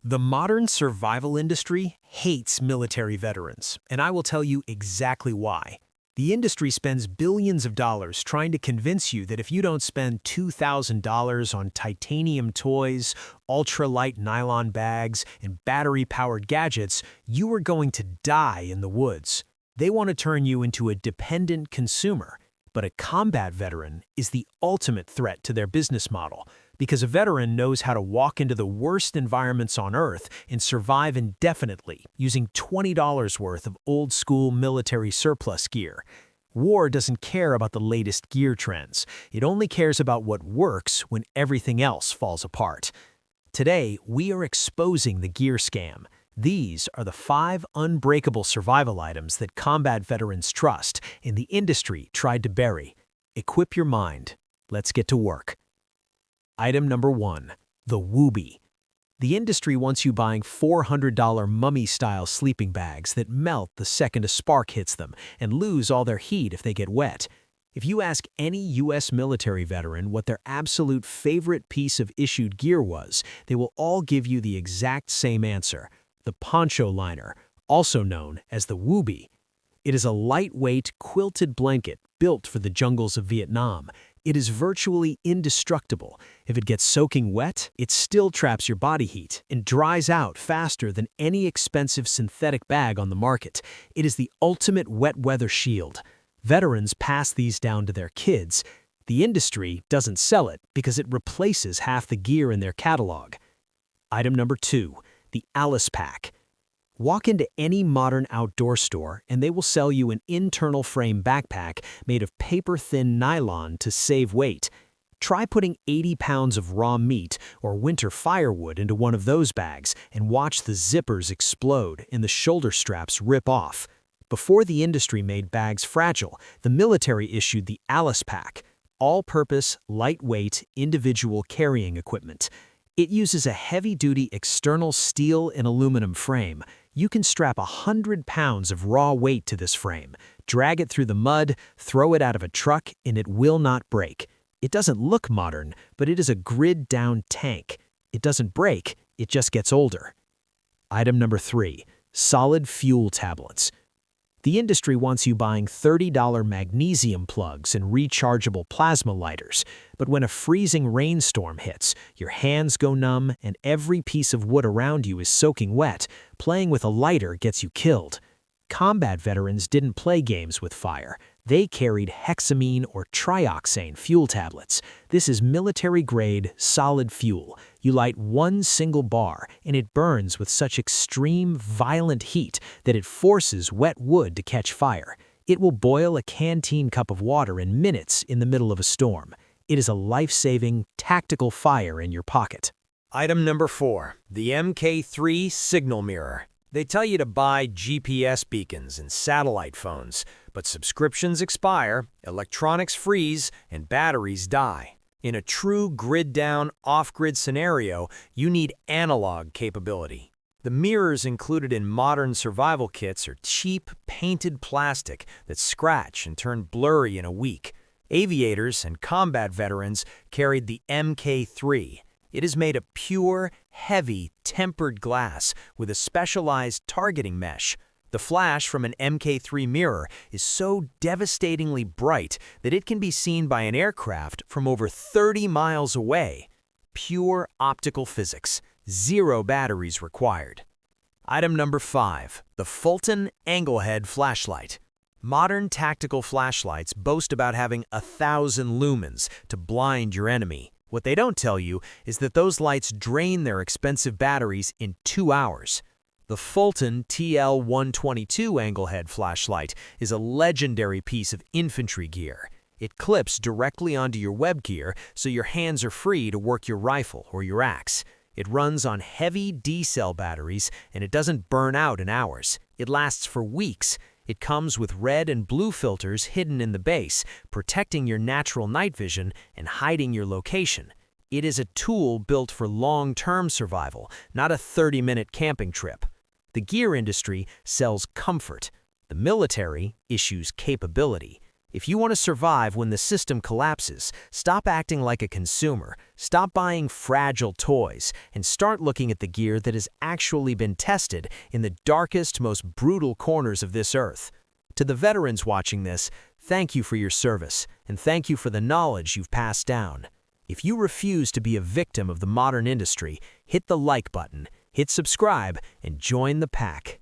The modern survival industry hates military veterans, and I will tell you exactly why. The industry spends billions of dollars trying to convince you that if you don't spend $2,000 on titanium toys, ultralight nylon bags, and battery-powered gadgets, you are going to die in the woods. They want to turn you into a dependent consumer. But a combat veteran is the ultimate threat to their business model, because a veteran knows how to walk into the worst environments on Earth and survive indefinitely using $20 worth of old-school military surplus gear. War doesn't care about the latest gear trends. It only cares about what works when everything else falls apart. Today, we are exposing the gear scam. These are the 5 unbreakable survival items that combat veterans trust and the industry tried to bury. Equip your mind. Let's get to work. Item number 1. The Woobie. The industry wants you buying $400 mummy-style sleeping bags that melt the second a spark hits them and lose all their heat if they get wet. If you ask any U.S. military veteran what their absolute favorite piece of issued gear was, they will all give you the exact same answer: the poncho liner, also known as the Woobie. It is a lightweight, quilted blanket built for the jungles of Vietnam. It is virtually indestructible. If it gets soaking wet, it still traps your body heat and dries out faster than any expensive synthetic bag on the market. It is the ultimate wet weather shield. Veterans pass these down to their kids. The industry doesn't sell it because it replaces half the gear in their catalog. Item number 2. The Alice Pack. Walk into any modern outdoor store and they will sell you an internal frame backpack made of paper-thin nylon to save weight. Try putting 80 pounds of raw meat or winter firewood into one of those bags and watch the zippers explode and the shoulder straps rip off. Before the industry made bags fragile, the military issued the Alice Pack, all-purpose, lightweight, individual carrying equipment. It uses a heavy-duty external steel and aluminum frame. You can strap 100 pounds of raw weight to this frame, drag it through the mud, throw it out of a truck, and it will not break. It doesn't look modern, but it is a grid-down tank. It doesn't break, it just gets older. Item number 3. Solid fuel tablets. The industry wants you buying $30 magnesium plugs and rechargeable plasma lighters, but when a freezing rainstorm hits, your hands go numb and every piece of wood around you is soaking wet. Playing with a lighter gets you killed. Combat veterans didn't play games with fire. They carried hexamine or trioxane fuel tablets. This is military-grade, solid fuel. You light one single bar, and it burns with such extreme, violent heat that it forces wet wood to catch fire. It will boil a canteen cup of water in minutes in the middle of a storm. It is a life-saving, tactical fire in your pocket. Item number 4. The MK3 Signal Mirror. They tell you to buy GPS beacons and satellite phones, but subscriptions expire, electronics freeze, and batteries die. In a true grid-down, off-grid scenario, you need analog capability. The mirrors included in modern survival kits are cheap, painted plastic that scratch and turn blurry in a week. Aviators and combat veterans carried the MK3. It is made of pure, heavy, tempered glass with a specialized targeting mesh. The flash from an MK3 mirror is so devastatingly bright that it can be seen by an aircraft from over 30 miles away. Pure optical physics, 0 batteries required. Item number 5. The Fulton Anglehead Flashlight. Modern tactical flashlights boast about having 1,000 lumens to blind your enemy. What they don't tell you is that those lights drain their expensive batteries in 2 hours. The Fulton TL-122 Anglehead flashlight is a legendary piece of infantry gear. It clips directly onto your web gear so your hands are free to work your rifle or your axe. It runs on heavy D-cell batteries and it doesn't burn out in hours. It lasts for weeks. It comes with red and blue filters hidden in the base, protecting your natural night vision and hiding your location. It is a tool built for long-term survival, not a 30-minute camping trip. The gear industry sells comfort. The military issues capability. If you want to survive when the system collapses, stop acting like a consumer, stop buying fragile toys, and start looking at the gear that has actually been tested in the darkest, most brutal corners of this earth. To the veterans watching this, thank you for your service, and thank you for the knowledge you've passed down. If you refuse to be a victim of the modern industry, hit the like button, hit subscribe, and join the pack.